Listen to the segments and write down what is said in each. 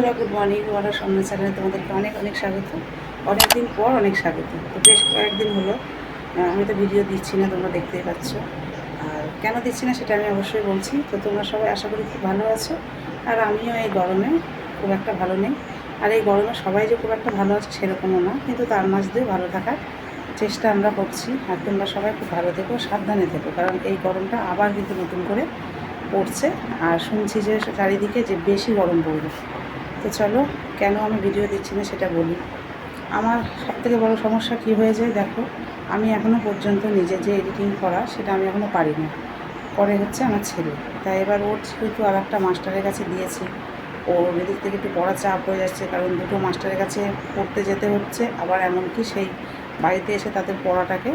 বন্ধুরা, good morning. ওরা সামনে চ্যানেলে তোমাদেরকে অনেক অনেক স্বাগত। অনেক দিন পর অনেক স্বাগত। তো বেশ কয়েকদিন হলো আমি তো ভিডিও দিচ্ছি না, তোমরা দেখতেই পাচ্ছ। আর কেন দিচ্ছি না সেটা আমি অবশ্যই বলছি। তো তোমরা সবাই আশা করি খুব ভালো আছো। আর আমিও এই গরমে খুব একটা ভালো নেই। আর এই গরমে সবাই যে খুব একটা ভালো আছে সেরকমও না, কিন্তু তার মাঝ দিয়ে ভালো থাকার চেষ্টা আমরা করছি। আর তোমরা সবাই খুব ভালো থেকো, সাবধানে থেকো, কারণ এই গরমটা আবার কিন্তু নতুন করে পড়ছে। আর শুনছি যে চারিদিকে যে বেশি গরম পড়বে। তো চলো, কেন আমি ভিডিও দিচ্ছি না সেটা বলি। আমার সবথেকে বড় সমস্যা কী হয়ে যায় দেখো, আমি এখনও পর্যন্ত নিজে যে এডিটিং করা সেটা আমি এখনও পারি না, করে হচ্ছে আমার ছেলে। তাই এবার ওর যেহেতু আর একটা মাস্টারের কাছে দিয়েছি, ওর এদিক থেকে একটু পড়া চাপ হয়ে যাচ্ছে, কারণ দুটো মাস্টারের কাছে পড়তে যেতে হচ্ছে, আবার এমনকি সেই বাড়িতে এসে তাদের পড়াটাকে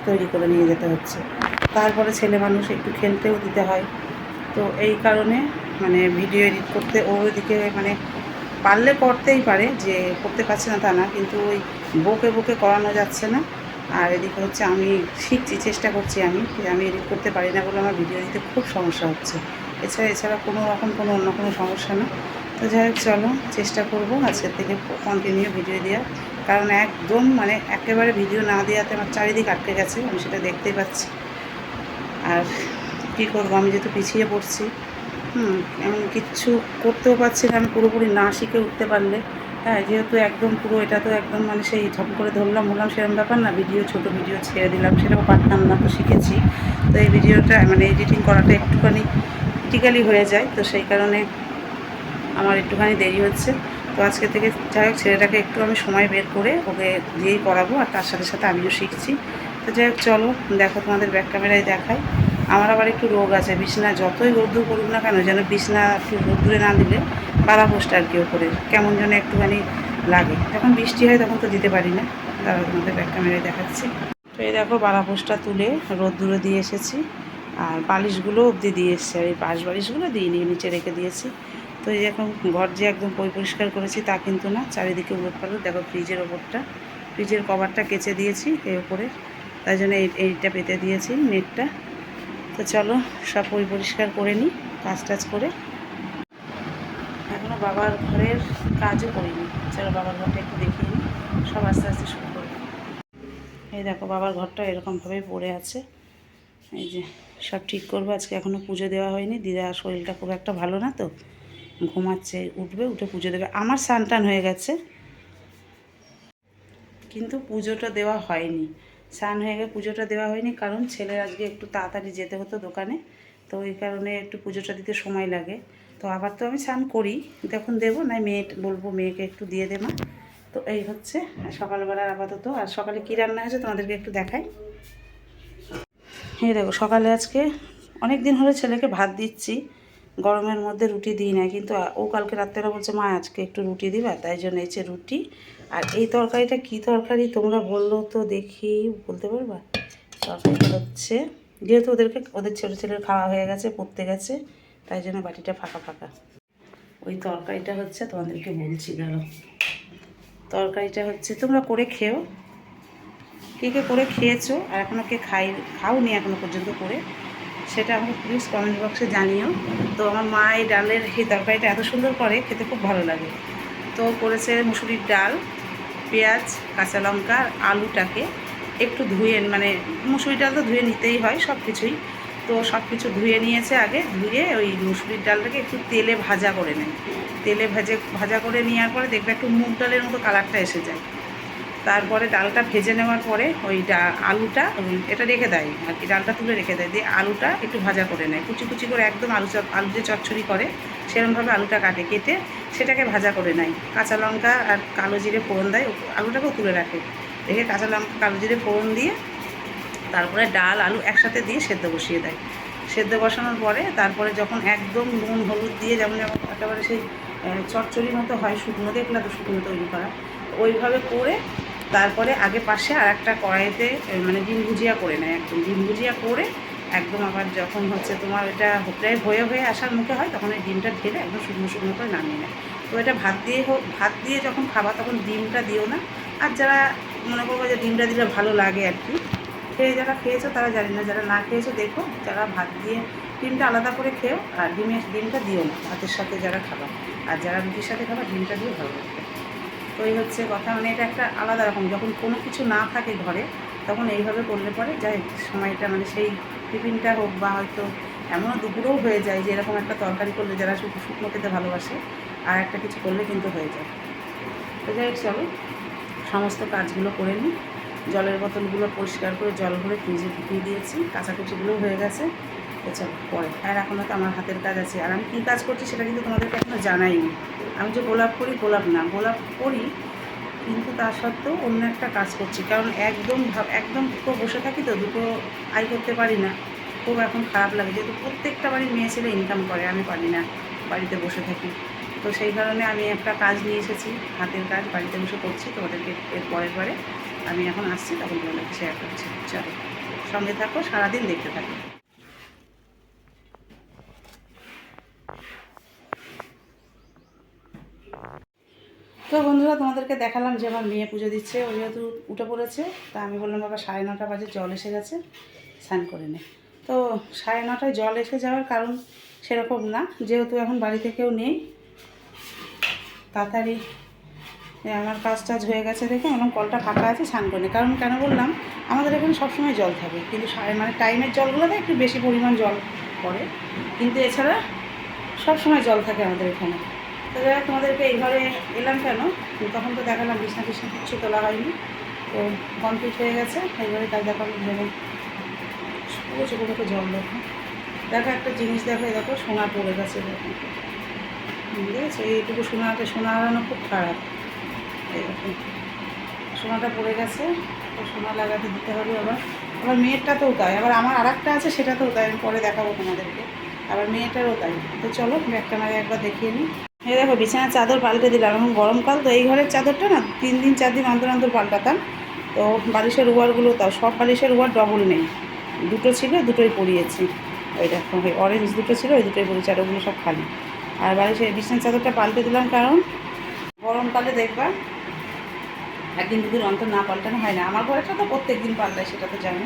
তৈরি করে নিয়ে যেতে হচ্ছে। তারপরে ছেলে মানুষ একটু খেলতেও দিতে হয়। তো এই কারণে মানে ভিডিও এডিট করতে ওর দিকে মানে পারলে করতেই পারে, যে করতে পারছে না তা না, কিন্তু ওই বকে বকে করানো যাচ্ছে না। আর এদিকে হচ্ছে আমি শিখছি, চেষ্টা করছি আমি, যে আমি এডিট করতে পারি না বলে আমার ভিডিও দিতে খুব সমস্যা হচ্ছে। এছাড়া কোনো রকম অন্য কোনো সমস্যা না। তো যাই হোক, চলো চেষ্টা করবো আজকের থেকে কন্টিনিউ ভিডিও দেওয়ার, কারণ একদম মানে একেবারে ভিডিও না দেওয়াতে আমার চারিদিক আটকে গেছে, আমি সেটা দেখতেই পাচ্ছি। আর কী করবো, আমি যেহেতু পিছিয়ে পড়ছি, এমন কিচ্ছু করতেও পারছি না আমি পুরোপুরি না শিখে উঠতে পারলে। হ্যাঁ, যেহেতু একদম পুরো এটা তো একদম মানে সেই ঝপ করে ধরলাম বললাম সেরকম ব্যাপার না, ছোটো ভিডিও ছেড়ে দিলাম, সেটাও পারতাম না, তো শিখেছি। তো এই ভিডিওটা মানে এডিটিং করাটা একটুখানি ক্রিটিক্যালি হয়ে যায়, তো সেই কারণে আমার একটুখানি দেরি হচ্ছে। তো আজকে থেকে যাই হোক, ছেলেটাকে একটু আমি সময় বের করে ওকে দিয়েই করাবো, আর তার সাথে সাথে আমিও শিখছি। তো যাই হোক, চলো দেখো, তোমাদের ব্যাক ক্যামেরায় দেখাই। আমার আবার একটু রোগ আছে, বিছনা যতই রোদ্দুর করুক না কেন, যেন বিছনা একটু রোদ্দুরে না দিলে বারা পোস্ট আর কি ওপরে কেমন যেন একটুখানি লাগে। যখন বৃষ্টি হয় তখন তো দিতে পারি না। তারা তোমাদের ব্যাক ক্যামেরায় দেখাচ্ছি। তো এই দেখো, বারা পোস্টটা তুলে রোদ্দুরে দিয়ে এসেছি, আর বালিশগুলো অবধি দিয়ে এসেছি, আর এই পাশ বালিশগুলো দিয়ে নিয়ে নিচে রেখে দিয়েছি। তো এই এখন ঘর যে একদম পরিষ্কার করেছি তা কিন্তু না, চারিদিকে উলটপালট। দেখো, ফ্রিজের ওপরটা, ফ্রিজের কভারটা কেচে দিয়েছি এই ওপরে, তাই জন্য এইটা পেতে দিয়েছি নেটটা। তো চলো সব পরিষ্কার করে নিই, কাজ টাজ করে। এখনও বাবার ঘরের কাজও করিনি, চলো বাবার ঘরটা একটু দেখিয়ে নিই, সব আস্তে আস্তে শুরু করবো। এই দেখো, বাবার ঘরটা এরকমভাবেই পড়ে আছে। এই যে সব ঠিক করবো আজকে, এখনও পুজো দেওয়া হয়নি। দিদার শরীরটা খুব একটা ভালো না, তো ঘুমাচ্ছে, উঠবে, উঠে পুজো দেবে। আমার স্নান টান হয়ে গেছে, কিন্তু পুজোটা দেওয়া হয়নি। স্নান হয়ে গেলে পুজোটা দেওয়া হয়নি, কারণ ছেলের আজকে একটু তাড়াতাড়ি যেতে হতো দোকানে, তো ওই কারণে একটু পুজোটা দিতে সময় লাগে। তো আবার তো আমি স্নান করি, কিন্তু এখন দেবো না, বলবো মেয়েকে একটু দিয়ে দে মা। তো এই হচ্ছে সকালবেলার আপাতত। আর সকালে কী রান্না হয়েছে তোমাদেরকে একটু দেখাই। এই দেখো, সকালে আজকে অনেক দিন হলে ছেলেকে ভাত দিচ্ছি, গরমের মধ্যে রুটি দিই না, কিন্তু ও কালকে রাত্রেবেলা বলছে মা আজকে একটু রুটি দিবা, তাই জন্য এসে রুটি। আর এই তরকারিটা কী তরকারি তোমরা বললো তো দেখি, বলতে পারবা? তরকারিটা হচ্ছে, যেহেতু ওদের ছেলের খাওয়া হয়ে গেছে, পড়তে গেছে, তাই জন্য বাটিটা ফাঁকা ফাঁকা। ওই তরকারিটা হচ্ছে, তোমাদেরকে বলছি দাঁড়াও। তরকারিটা হচ্ছে, তোমরা করে খেও, কে কে করে খেয়েছো, আর এখনও কে খাওনি এখনও পর্যন্ত করে, সেটা আমাকে প্লিজ কমেন্ট বক্সে জানিও। তো আমার মা এই ডালের এই তরকারিটা এত সুন্দর করে, খেতে খুব ভালো লাগে। তো করেছে মুসুরির ডাল, পেঁয়াজ, কাঁচা লঙ্কা, আলুটাকে একটু ধুয়ে, মানে মুসুরির ডাল তো ধুয়ে নিতেই হয় সব কিছুই, তো সব কিছু ধুয়ে নিয়েছে আগে, ধুয়ে ওই মুসুরির ডালটাকে একটু তেলে ভাজা করে নেয়। তেলে ভাজা করে নেওয়ার পরে দেখবে একটু মুগ ডালের মতো কালারটা এসে যায়। তারপরে ডালটা ভেজে নেওয়ার পরে ওই আলুটা এটা রেখে দেয় আর কি, ডালটা তুলে রেখে দেয়, দিয়ে আলুটা একটু ভাজা করে নেয়, কুচি কুচি করে একদম আলু যে চচ্চড়ি করে সেরকমভাবে আলুটা কেটে সেটাকে ভাজা করে নেয়। কাঁচা লঙ্কা আর কালো জিরে ফোড়ন দেয়, আলুটাকেও তুলে রাখে, রেখে কাঁচা লঙ্কা কালো জিরে ফোড়ন দিয়ে তারপরে ডাল আলু একসাথে দিয়ে সেদ্ধ বসিয়ে দেয়। সেদ্ধ বসানোর পরে তারপরে যখন একদম নুন হলুদ দিয়ে, যেমন একেবারে সেই চচ্চড়ির মতো হয়, শুকনো দেখলা তো, শুকনো তৈরি করা, ওইভাবে করে তারপরে আগে পাশে আর একটা কড়াইতে মানে ডিম ভুজিয়া করে নেয়, একদম ডিম ভুজিয়া করে একদম, আবার যখন হচ্ছে তোমার এটা প্রায় হয়ে আসার মুখে হয়, তখন ওই ডিমটা ঢেলে একদম শুকনো শুকনো করে নামিয়ে নেয়। তো এটা ভাত দিয়ে যখন খাবা তখন ডিমটা দিও না। আর যারা মনে করবো যে ডিমটা দিলে ভালো লাগে আর কি, যারা খেয়েছো তারা জানি না, যারা না খেয়েছো দেখো, যারা ভাত দিয়ে ডিমটা আলাদা করে খেও, আর ডিমটা দিও না ভাতের সাথে যারা খাবা, আর যারা রুটির সাথে খাবা ডিমটা দিয়ে ভালো লাগবে। তো এই হচ্ছে কথা, মানে এটা একটা আলাদা রকম, যখন কোনো কিছু না থাকে ঘরে তখন এইভাবে করলে পরে যাই সময়টা, মানে সেই টিফিনটা হোক বা হয়তো এমনও দুপুরেও হয়ে যায় যে এরকম একটা তরকারি করলে যারা শুকনো খেতে ভালোবাসে আর একটা কিছু করলে কিন্তু হয়ে যায়। তো যাই হোক, চলো সমস্ত কাজগুলো করে নিই। জলের বোতলগুলো পরিষ্কার করে জল ভরে ফ্রিজে ঢুকিয়ে দিয়েছি, কাঁচাকুচিগুলোও হয়ে গেছে। তো চলো পরে, আর এখনও তো আমার হাতের কাজ আছে, আর আমি কী কাজ করছি সেটা কিন্তু তোমাদেরকে এখনও জানাইনি। আমি যে গোলাপ করি, গোলাপ করি, কিন্তু তা সত্ত্বেও অন্য একটা কাজ করছি, কারণ একদম দুটো বসে থাকি, তো দুটো আয় করতে পারি না। খুব এখন খারাপ লাগে, যেহেতু প্রত্যেকটা বাড়ির মেয়ে ছেলে ইনকাম করে, আমি পারি না, বাড়িতে বসে থাকি। তো সেই কারণে আমি একটা কাজ নিয়ে এসেছি, হাতের কাজ, বাড়িতে বসে করছি। তোমাদেরকে এর পরের বারে আমি এখন আসছি, তখন তোমাদেরকে শেয়ার করছি। চলো সঙ্গে থাকো, সারাদিন দেখতে থাকো। তো বন্ধুরা, তোমাদেরকে দেখালাম যে আমার মেয়ে পুজো দিচ্ছে, ও যেহেতু উঠে পড়েছে, তা আমি বললাম বাবা 9:30 বাজে জল এসে গেছে, স্নান করে নে। তো 9:30 জল এসে যাওয়ার কারণ সেরকম না, যেহেতু এখন বাড়িতে কেউ নেই, তাড়াতাড়ি আমার কাজ টাজ হয়ে গেছে দেখে এবং কলটা ফাঁকা আছে, স্নান করে নে। কারণ কেন বললাম, আমাদের এখানে সবসময় জল থাকে, কিন্তু মানে টাইমের জলগুলোতে একটু বেশি পরিমাণ জল পড়ে, কিন্তু এছাড়া সবসময় জল থাকে আমাদের এখানে। তো যাই হোক, তোমাদেরকে এই ঘরে এলাম কেন, তখন তো দেখালাম বিছনা কিচ্ছু তোলা হয়নি, তো কমপ্লিট হয়ে গেছে। এইবারে তাই দেখালাম, যেমন পুরো ছোটো ছোটো জল দেখো একটা জিনিস দেখো সোনা পড়ে গেছে, দেখো বুঝেছো, এইটুকু সোনা হারানো খুব খারাপ। এরকম সোনাটা পড়ে গেছে, তো সোনা লাগাতে দিতে হবে। আবার মেয়েরটাতেও তাই, আবার আমার আর একটা আছে সেটাতেও তাই, আমি পরে দেখাবো তোমাদেরকে, আবার মেয়েটারও তাই। তো চলো ব্যাগটা না একবার দেখিয়ে নিই। এই দেখো বিছানার চাদর পাল্টে দিলাম, এখন গরমকাল তো এই ঘরের চাদরটা না 3 দিন 4 দিন অন্তর পাল্টাতাম। তো বালিশের ওয়ারগুলো তাও সব বালিশের ওয়ার ডবল নেই, দুটো ছিল, দুটোই পরিয়েছি। ওই দেখো ওই অরেঞ্জ দুটো ছিল, ওই দুটোই পরিয়েছি, আর ওগুলো সব খালি। আর বালিশের বিছানার চাদরটা পাল্টে দিলাম, কারণ গরমকালে দেখবা 1 দিন 2 দিন অন্তর না পাল্টানো হয় না। আমার ঘরেটা তো প্রত্যেক দিন পাল্টায়, সেটা তো জানো।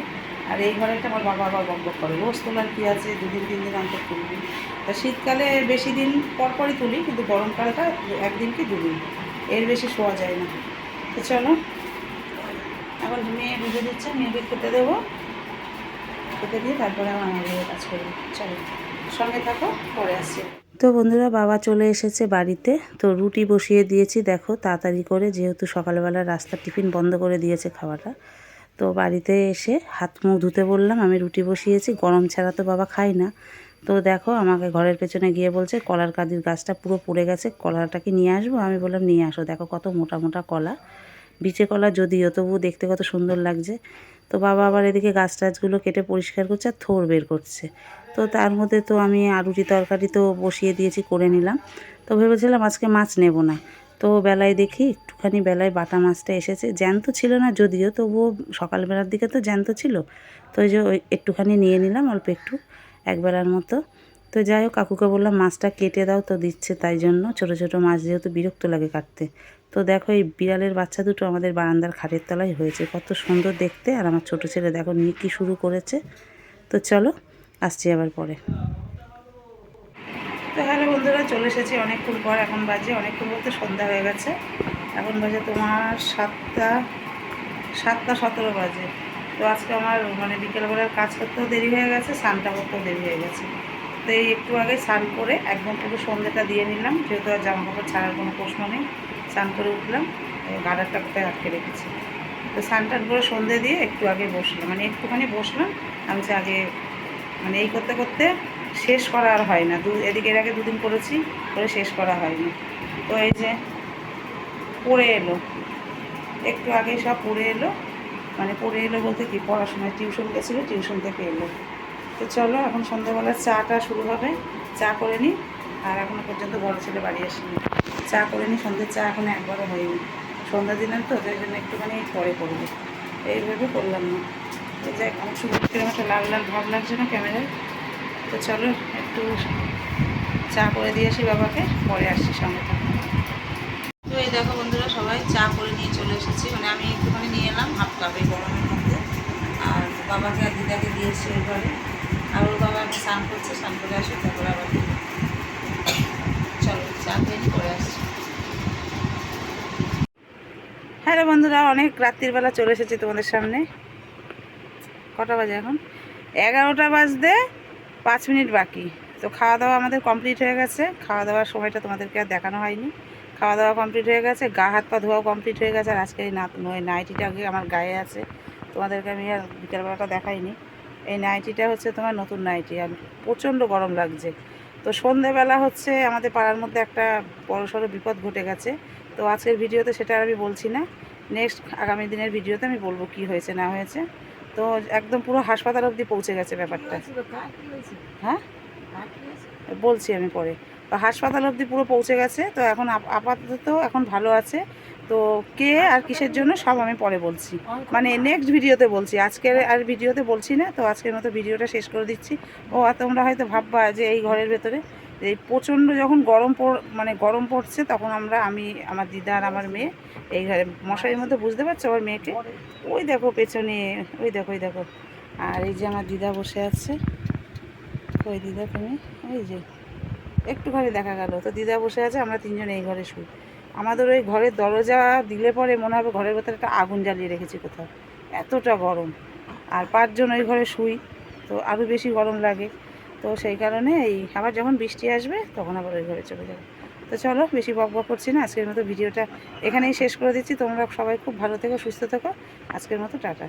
আর এই ঘরেটা আমার বাবা আবার বকবক করে, রোজ তোলার কী আছে, 2 দিন 3 দিন অন্তর তুলবি। তা শীতকালে বেশি দিন পরপরই তুলি, কিন্তু গরমকালটা 1 দিন কি 2 দিন, এর বেশি শোয়া যায় না। তো চলো এখন মেয়ে বুঝে দিচ্ছে, মেয়েকে খেতে দেবো, খেতে দিয়ে তারপরে আমার কাজ করবো। চলো সঙ্গে থাকো, পরে আসছি। তো বন্ধুরা, বাবা চলে এসেছে বাড়িতে, তো রুটি বসিয়ে দিয়েছি দেখো তাড়াতাড়ি করে, যেহেতু সকালবেলা রাস্তার টিফিন বন্ধ করে দিয়েছে খাওয়াটা। তো বাড়িতে এসে হাত মুখ ধুতে বললাম, আমি রুটি বসিয়েছি, গরম ছাড়া তো বাবা খায় না। তো দেখো আমাকে ঘরের পেছনে গিয়ে বলছে কলার কাঁদির গাছটা পুরো পড়ে গেছে, কলাটা কি নিয়ে আসবো? আমি বললাম নিয়ে আসো, দেখো কত মোটা মোটা কলা, বিচে কলা যদিও, তবু দেখতে কত সুন্দর লাগছে। তো বাবা আবার এদিকে গাছ টাছগুলো কেটে পরিষ্কার করছে আর থোড় বের করছে। তো তার মধ্যে তো আমি রুটি তরকারি তো বসিয়ে দিয়েছি, করে নিলাম। তো ভেবেছিলাম আজকে মাছ নেব না, তো বেলায় দেখি একটুখানি বেলায় বাটা মাছটা এসেছে, জ্যান্ত ছিল না যদিও, তবুও সকালবেলার দিকে তো জ্যান্ত ছিল। তো ওই যে ওই একটুখানি নিয়ে নিলাম, অল্প একটু, একবেলার মতো। তো যাই হোক, কাকুকে বললাম মাছটা কেটে দাও, তো দিচ্ছে, তাই জন্য ছোটো ছোটো মাছ যেহেতু বিরক্ত লাগে কাটতে। তো দেখো এই বিড়ালের বাচ্চা দুটো আমাদের বারান্দার খাটের তলায় হয়েছে, কত সুন্দর দেখতে। আর আমার ছোটো ছেলে দেখো নিয়ে কী শুরু করেছে। তো চলো আসছি আবার পরে। তো হ্যালো বন্ধুরা, চলে এসেছি অনেকক্ষণ পর, এখন বাজে অনেকক্ষণ বলতে সন্ধ্যা হয়ে গেছে, এখন বাজে তোমার 7টা 17 বাজে। তো আজকে আমার মানে বিকেলবেলার কাজ করতেও দেরি হয়ে গেছে, স্নানটা করতেও দেরি হয়ে গেছে। তো এই একটু আগে স্নান করে একদম পুরো সন্ধ্যেটা দিয়ে নিলাম, যেহেতু আর জামা কাপড় ছাড়ার কোনো প্রশ্ন নেই। স্নান করে উঠলাম, গাডারটা কোথায় আটকে রেখেছি। তো স্নান টান করে সন্ধ্যে দিয়ে একটু আগে বসলাম, মানে একটুখানি বসলাম। আমি যে আগে মানে এই করতে করতে শেষ করা আর হয় না, এদিকে এর আগে 2 দিন করেছি, করে শেষ করা হয়নি। তো এই যে পড়ে এলো, একটু আগে সব পড়ে এলো, মানে পড়ে এলো বলতে কি, পড়াশোনায় টিউশন গেছিলো, টিউশন থেকে এলো। তো চলো এখন সন্ধ্যাবেলার চাটা শুরু হবে, চা করে নিই। আর এখনও পর্যন্ত বড় ছেলে বাড়ি আসেনি, চা করে নিই। সন্ধ্যের চা এখন একবারও হয়নি, সন্ধ্যা দিনের তো, তাই জন্য একটুখানি পরে করবো, এইভাবে করলাম না। তো যাই আমার শুধু একটা লাল লাল ভাব লাগছে না ক্যামেরায়। তো চলো একটু চা করে দিয়ে আসি বাবাকে, পরে আসছি সঙ্গে থাকো। তো এই দেখো বন্ধুরা, সবাই চা করে নিয়ে চলে এসেছি, মানে আমি একটুখানি নিয়ে এলাম 1/2 কাপ এই গরমের মধ্যে। আর বাবাকে আর দিদাকে দিয়েছি ওই ঘরে। আর ওর বাবা এখন স্নান করছে, স্নান করে আসে তারপরে আবার চলো চা তৈরি করে আসছি। হ্যালো বন্ধুরা, অনেক রাত্রির বেলা চলে এসেছি তোমাদের সামনে। কটা বাজে এখন? 11টা বাজতে 5 মিনিট বাকি। তো খাওয়া দাওয়া আমাদের কমপ্লিট হয়ে গেছে। খাওয়া দাওয়ার সময়টা তোমাদেরকে আর দেখানো হয়নি। খাওয়া দাওয়া কমপ্লিট হয়ে গেছে, গা হাত পা ধোয়াও কমপ্লিট হয়ে গেছে। আর আজকে এই নাইটিটা আগে আমার গায়ে আছে, তোমাদেরকে আমি আর বিকেলবেলাটা দেখাইনি। এই নাইটিটা হচ্ছে তোমার নতুন নাইটি, আর প্রচণ্ড গরম লাগছে। তো সন্ধেবেলা হচ্ছে আমাদের পাড়ার মধ্যে একটা বড়সড় বিপদ ঘটে গেছে। তো আজকের ভিডিওতে সেটা আর আমি বলছি না, নেক্সট আগামী দিনের ভিডিওতে আমি বলবো কি হয়েছে না হয়েছে। তো একদম পুরো হাসপাতাল অবধি পৌঁছে গেছে ব্যাপারটা। হ্যাঁ, বলছি আমি পরে। তো হাসপাতাল অবধি পুরো পৌঁছে গেছে। তো এখন আপাতত এখন ভালো আছে। তো কে আর কিসের জন্য সব আমি পরে বলছি, মানে নেক্সট ভিডিওতে বলছি। আজকের আর ভিডিওতে বলছি না। তো আজকের মতো ভিডিওটা শেষ করে দিচ্ছি। ও আর তোমরা হয়তো ভাববা যে এই ঘরের ভেতরে এই প্রচণ্ড যখন মানে গরম পড়ছে, তখন আমি আমার দিদা আর আমার মেয়ে এই ঘরে মশারির মধ্যে, বুঝতে পারছো আমার মেয়েকে? ওই দেখো পেছনে, ওই দেখো, ওই দেখো। আর এই যে আমার দিদা বসে আছে। ওই দিদা তুমি, ওই যে একটুখানি দেখা গেল। তো দিদা বসে আছে, আমরা তিনজন এই ঘরে শুই। আমাদের ওই ঘরের দরজা দিলে পরে মনে হবে ঘরের ভেতরে একটা আগুন জ্বালিয়ে রেখেছি কোথাও, এতটা গরম। আর 5 জন ওই ঘরে শুই, তো আরও বেশি গরম লাগে। তো সেই কারণে এই আবার যখন বৃষ্টি আসবে তখন আবার ওই ঘরে চলে যাবে। তো চলো, বেশি বক বক করছি না, আজকের মতো ভিডিওটা এখানেই শেষ করে দিচ্ছি। তোমরা সবাই খুব ভালো থেকো, সুস্থ থেকো। আজকের মতো টাটা।